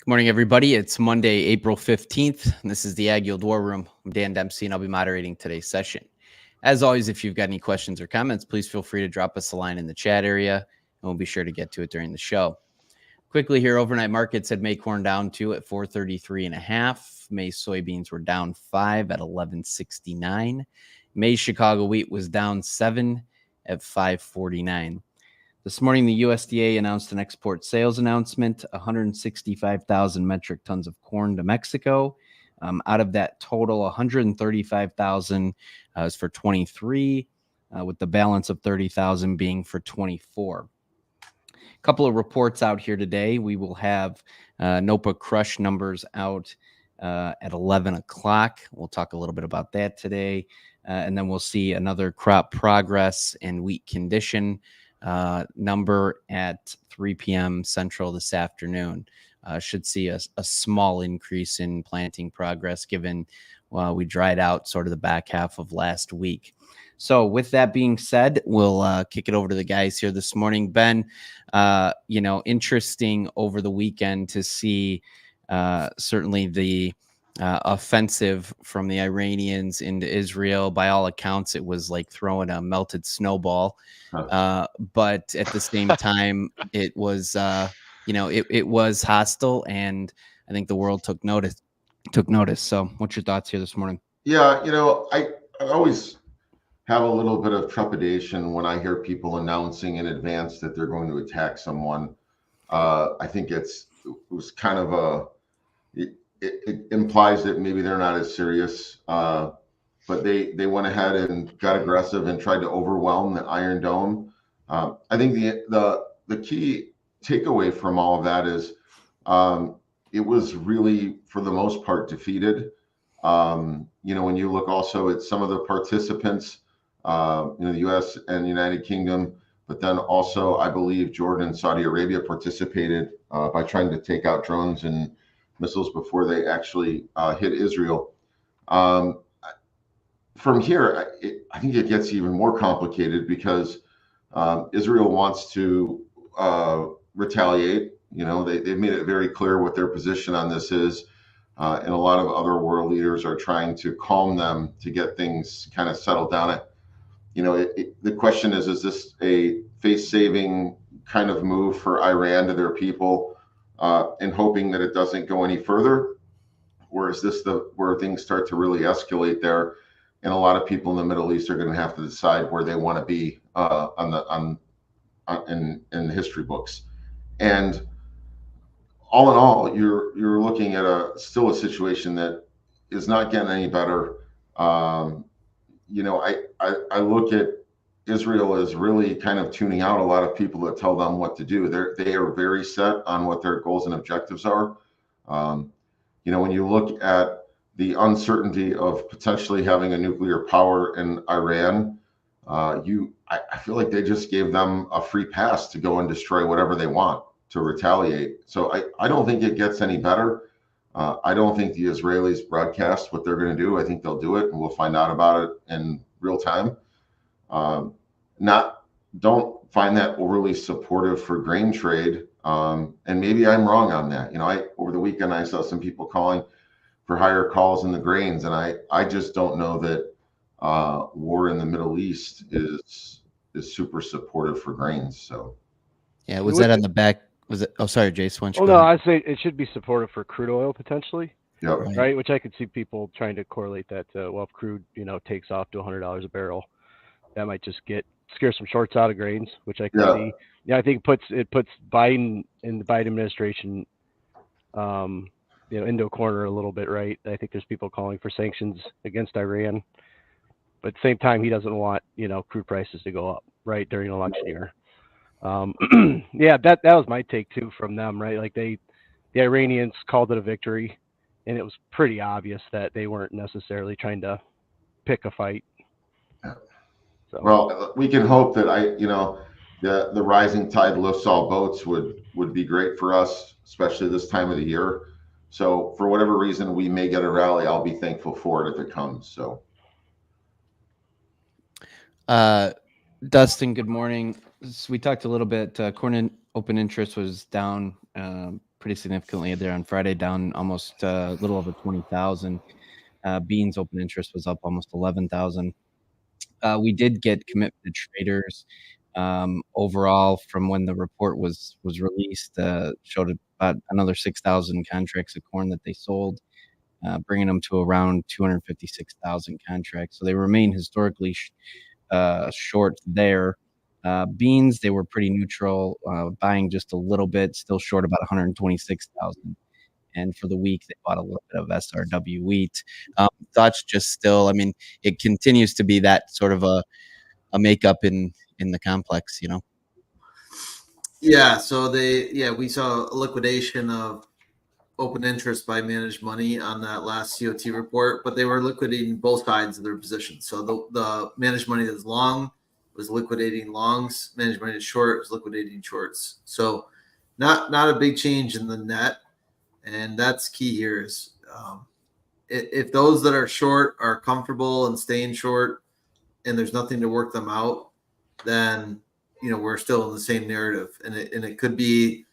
Morning, everybody. It's Monday, April 15th, and this is the AgYield War Room. I'm Dan Dempsey, and I'll be moderating today's session. As always, if you've got any questions or comments, please feel free to drop us a line in the chat area, and we'll be sure to get to it during the show. Quickly here, overnight markets had May corn down 2 at 433.5. May soybeans were down 5 at 1169. May Chicago wheat was down 7 at 549. This morning, the USDA announced an export sales announcement, 165,000 metric tons of corn to Mexico. Out of that total, 135,000 is for 23, with the balance of 30,000 being for 24. A couple of reports out here today. We will have NOPA crush numbers out at 11 o'clock. We'll talk a little bit about that today. And then we'll see another crop progress and wheat condition number at 3 p.m. Central this afternoon. Should see a small increase in planting progress given we dried out sort of the back half of last week. So with that being said, we'll kick it over to the guys here this morning. Ben, interesting over the weekend to see certainly the offensive from the Iranians into Israel. By all accounts, it was like throwing a melted snowball. But at the same time, it was, it was hostile, and I think the world took notice. So what's your thoughts here this morning? Yeah, I always have a little bit of trepidation when I hear people announcing in advance that they're going to attack someone. I think it was kind of it implies that maybe they're not as serious, but they went ahead and got aggressive and tried to overwhelm the Iron Dome. I think the key takeaway from all of that is it was really, for the most part, defeated. When you look also at some of the participants, the U.S. and the United Kingdom, but then also I believe Jordan and Saudi Arabia participated by trying to take out drones and missiles before they actually hit Israel. From here, I think it gets even more complicated because Israel wants to retaliate. They've made it very clear what their position on this is. And a lot of other world leaders are trying to calm them to get things kind of settled down. The question is this a face-saving kind of move for Iran to their people and hoping that it doesn't go any further? Or is this where things start to really escalate there? And a lot of people in the Middle East are going to have to decide where they want to be in the history books. And all in all, you're looking at still a situation that is not getting any better. I look at Israel as really kind of tuning out a lot of people that tell them what to do. They are very set on what their goals and objectives are. When you look at the uncertainty of potentially having a nuclear power in Iran, I feel like they just gave them a free pass to go and destroy whatever they want, to retaliate. So I don't think it gets any better. I don't think the Israelis broadcast what they're going to do. I think they'll do it, and we'll find out about it in real time. Don't find that overly supportive for grain trade. And maybe I'm wrong on that. Over the weekend, I saw some people calling for higher calls in the grains. And I just don't know that war in the Middle East is super supportive for grains. So, yeah, was that on the back? Was it? Oh, sorry, Jace. No, I'd say it should be supportive for crude oil potentially. Yep. Right. Which I could see people trying to correlate that to, if crude, takes off to $100 a barrel, that might just scare some shorts out of grains, which I can see. Yeah, I think it puts Biden and the Biden administration, into a corner a little bit, right? I think there's people calling for sanctions against Iran, but at the same time, he doesn't want, crude prices to go up, right, during an election year. Yeah, that was my take too from them, right? Like the Iranians called it a victory, and it was pretty obvious that they weren't necessarily trying to pick a fight. So. Well, we can hope that the rising tide lifts all boats would be great for us, especially this time of the year. So for whatever reason we may get a rally, I'll be thankful for it if it comes. So Dustin, good morning. We talked a little bit. Corn open interest was down pretty significantly there on Friday, down almost a little over 20,000. Beans open interest was up almost 11,000. We did get commitment traders overall from when the report was released. Showed about another 6,000 contracts of corn that they sold, bringing them to around 256,000 contracts. So they remain historically short there. Beans, they were pretty neutral, buying just a little bit, still short about 126,000. And for the week, they bought a little bit of SRW wheat. Thoughts just still, I mean, it continues to be that sort of a makeup in the complex, you know? Yeah. So we saw a liquidation of open interest by managed money on that last COT report, but they were liquidating both sides of their positions. So the managed money that's long was liquidating longs, managed money that's short was liquidating shorts. So not a big change in the net. And that's key here is if those that are short are comfortable and staying short and there's nothing to work them out, then, we're still in the same narrative. And it could be,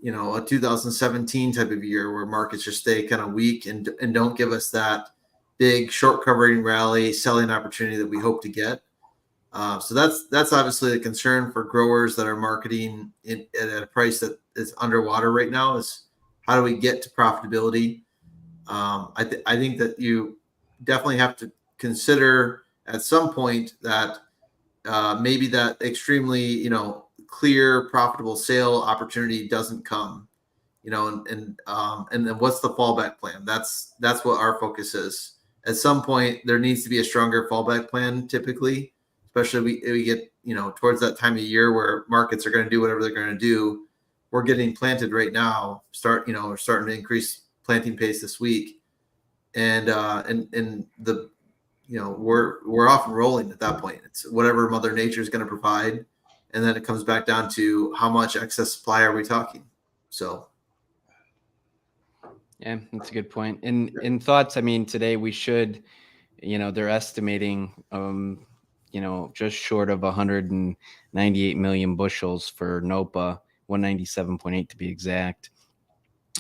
a 2017 type of year where markets just stay kind of weak and don't give us that big short covering rally selling opportunity that we hope to get. So that's obviously a concern for growers that are marketing at a price that is underwater right now is how do we get to profitability? I think that you definitely have to consider at some point that maybe that extremely, clear profitable sale opportunity doesn't come, and then what's the fallback plan? That's what our focus is. At some point, there needs to be a stronger fallback plan. Typically, especially we get towards that time of year where markets are going to do whatever they're going to do. We're getting planted right now. We're starting to increase planting pace this week, and the we're off and rolling at that point. It's whatever Mother Nature is going to provide. And then it comes back down to how much excess supply are we talking? So. Yeah, that's a good point. In thoughts, I mean, today we should, they're estimating, just short of 198 million bushels for NOPA, 197.8 to be exact.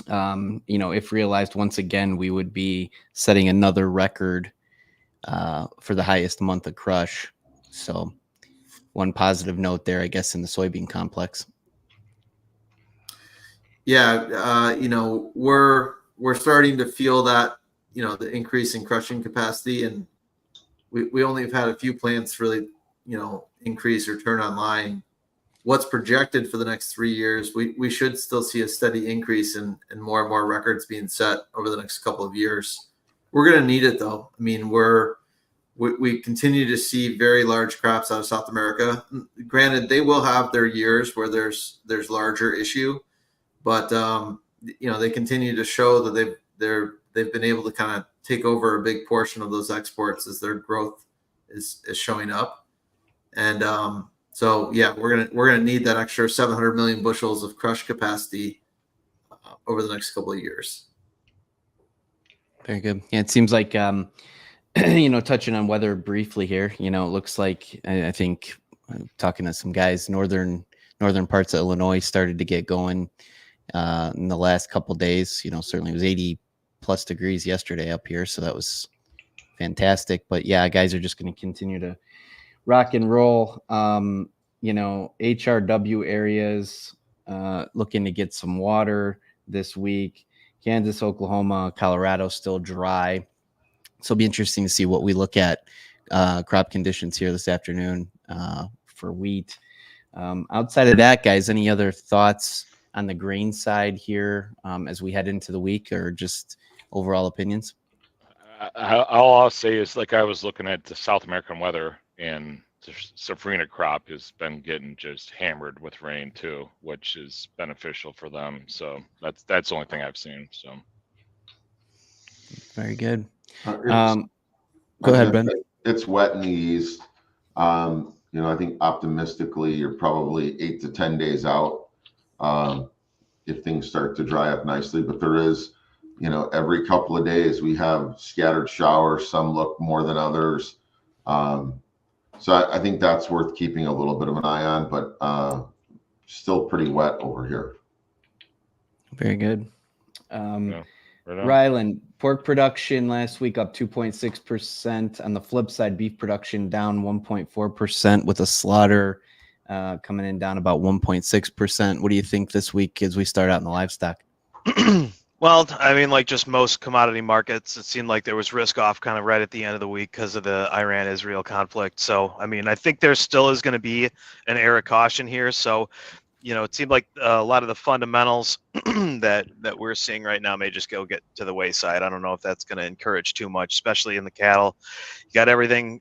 If realized once again, we would be setting another record for the highest month of crush. So one positive note there, I guess, in the soybean complex. Yeah, we're starting to feel that, the increase in crushing capacity, and we only have had a few plants really, increase or turn online. What's projected for the next 3 years, we should still see a steady increase in more and more records being set over the next couple of years. We're going to need it though. I mean, we continue to see very large crops out of South America. Granted, they will have their years where there's larger issue, but they continue to show that they've been able to kind of take over a big portion of those exports as their growth is showing up. And so yeah, we're gonna need that extra 700 million bushels of crush capacity over the next couple of years. Very good. Yeah, it seems like touching on weather briefly here, it looks like I think talking to some guys, northern parts of Illinois started to get going in the last couple of days. Certainly it was 80 plus degrees yesterday up here, so that was fantastic. But yeah, guys are just going to continue to rock and roll. HRW areas looking to get some water this week. Kansas, Oklahoma, Colorado still dry. So it'll be interesting to see what we look at crop conditions here this afternoon for wheat. Outside of that, guys, any other thoughts on the grain side here as we head into the week, or just overall opinions? All I'll say is, like, I was looking at the South American weather, and the safrinha crop has been getting just hammered with rain too, which is beneficial for them. So that's the only thing I've seen. So very good. Go ahead, Ben. It's wet in the east. I think optimistically you're probably 8 to 10 days out if things start to dry up nicely. But there is, every couple of days we have scattered showers. Some look more than others. So I think that's worth keeping a little bit of an eye on, but still pretty wet over here. Very good. Yeah, right on. Ryland, pork production last week up 2.6%. On the flip side, beef production down 1.4%, with a slaughter coming in down about 1.6%. What do you think this week as we start out in the livestock? Well, I mean, like just most commodity markets, it seemed like there was risk off kind of right at the end of the week because of the Iran-Israel conflict. So, I mean, I think there still is going to be an air of caution here. So, it seemed like a lot of the fundamentals that we're seeing right now may just get to the wayside. I don't know if that's going to encourage too much, especially in the cattle. You got everything.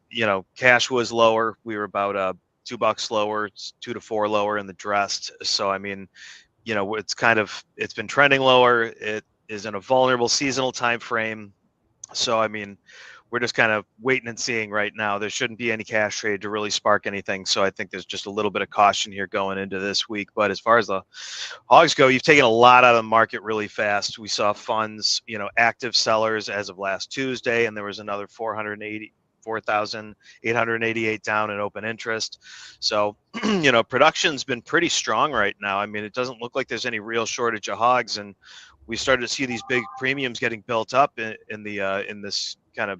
Cash was lower. We were about $2 lower, 2 to 4 lower in the dressed. So, I mean, it's been trending lower. It is in a vulnerable seasonal time frame. So, I mean, we're just kind of waiting and seeing right now. There shouldn't be any cash trade to really spark anything. So I think there's just a little bit of caution here going into this week. But as far as the hogs go, you've taken a lot out of the market really fast. We saw funds, active sellers as of last Tuesday, and there was another 4,888 down in open interest. So, production's been pretty strong right now. I mean, it doesn't look like there's any real shortage of hogs, and we started to see these big premiums getting built up in this kind of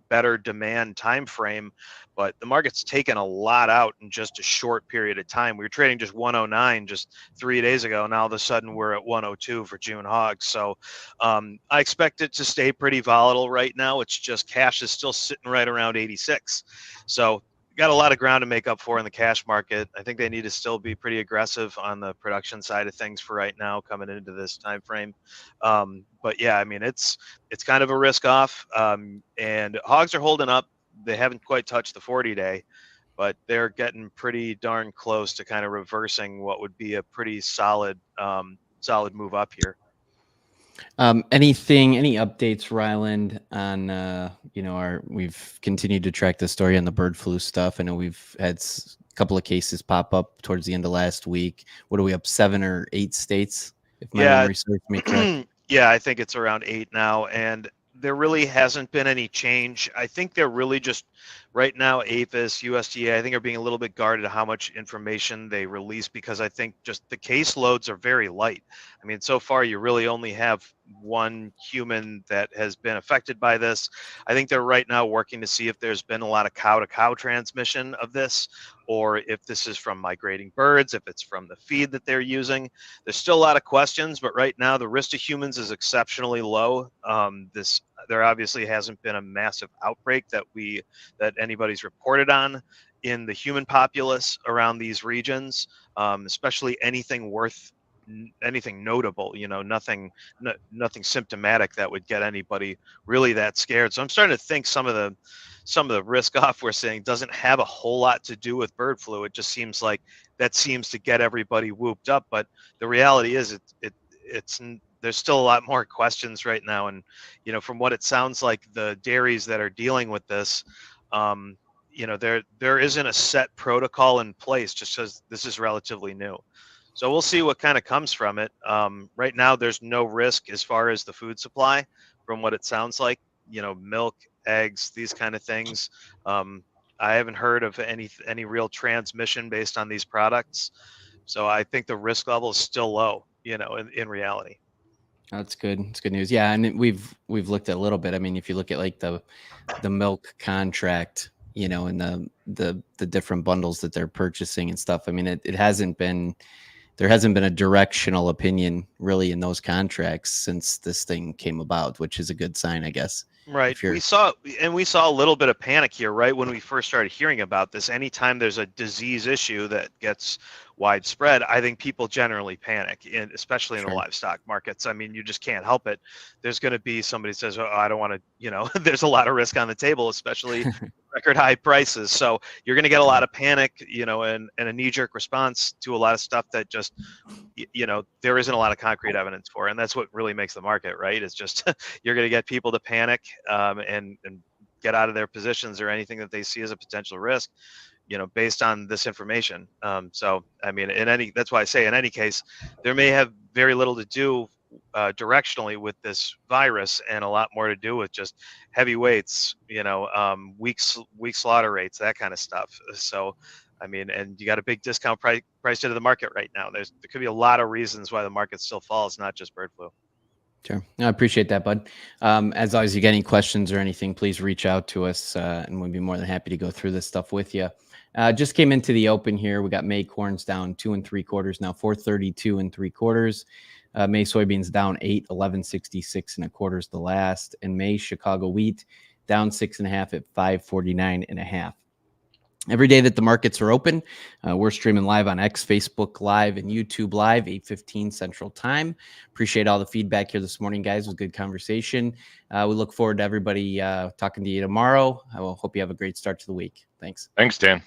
better demand time frame, but the market's taken a lot out in just a short period of time. We were trading just 109 just 3 days ago. Now all of a sudden we're at 102 for June hogs. So I expect it to stay pretty volatile right now. It's just cash is still sitting right around 86. So got a lot of ground to make up for in the cash market. I think they need to still be pretty aggressive on the production side of things for right now coming into this time frame. But yeah, I mean, it's kind of a risk off, and hogs are holding up. They haven't quite touched the 40-day, but they're getting pretty darn close to kind of reversing what would be a pretty solid move up here. Any updates, Ryland, on we've continued to track the story on the bird flu stuff. I know we've had a couple of cases pop up towards the end of last week. What are we up, 7 or 8 states? If my memory serves me correct. Yeah, I think it's around 8 now, and there really hasn't been any change. I think they're really just right now, APHIS, USDA, I think are being a little bit guarded how much information they release, because I think just the caseloads are very light. I mean, so far you really only have one human that has been affected by this. I think they're right now working to see if there's been a lot of cow-to-cow transmission of this, or if this is from migrating birds, if it's from the feed that they're using. There's still a lot of questions, but right now the risk to humans is exceptionally low. There obviously hasn't been a massive outbreak that anybody's reported on in the human populace around these regions, especially anything notable, nothing symptomatic that would get anybody really that scared. So I'm starting to think some of the risk off we're seeing doesn't have a whole lot to do with bird flu. It just seems like that seems to get everybody whooped up. But the reality is there's still a lot more questions right now. And, from what it sounds like, the dairies that are dealing with this, there isn't a set protocol in place, just because this is relatively new. So we'll see what kind of comes from it. Right now, there's no risk as far as the food supply, from what it sounds like. Milk, eggs, these kind of things. I haven't heard of any real transmission based on these products. So I think the risk level is still low, in reality. That's good. It's good news. Yeah, and we've looked at a little bit. I mean, if you look at like the milk contract, and the different bundles that they're purchasing and stuff. I mean, there hasn't been a directional opinion really in those contracts since this thing came about, which is a good sign, I guess. Right. We saw a little bit of panic here, right, when we first started hearing about this. Anytime there's a disease issue that gets widespread, I think people generally panic, especially in the livestock markets. I mean, you just can't help it. There's going to be somebody says, "Oh, I don't want to," there's a lot of risk on the table, especially record high prices. So you're going to get a lot of panic, and a knee-jerk response to a lot of stuff that just, there isn't a lot of concrete evidence for. And that's what really makes the market, right? It's just you're going to get people to panic and get out of their positions or anything that they see as a potential risk, based on this information. So, I mean, that's why I say in any case, there may have very little to do directionally with this virus, and a lot more to do with just heavy weights, weak slaughter rates, that kind of stuff. So I mean, and you got a big discount priced into the market right now. There could be a lot of reasons why the market still falls, not just bird flu. Sure. I appreciate that, bud. As always, you get any questions or anything, please reach out to us, and we'll be more than happy to go through this stuff with you. Just came into the open here. We got May corns down 2 3/4 now, 432 3/4. May soybeans down 8, 11.66 1/4 the last. And May Chicago wheat down 6.5 at 549 1/2. Every day that the markets are open, we're streaming live on X, Facebook Live, and YouTube Live, 8:15 Central Time. Appreciate all the feedback here this morning, guys. It was a good conversation. We look forward to everybody talking to you tomorrow. I will hope you have a great start to the week. Thanks. Thanks, Dan.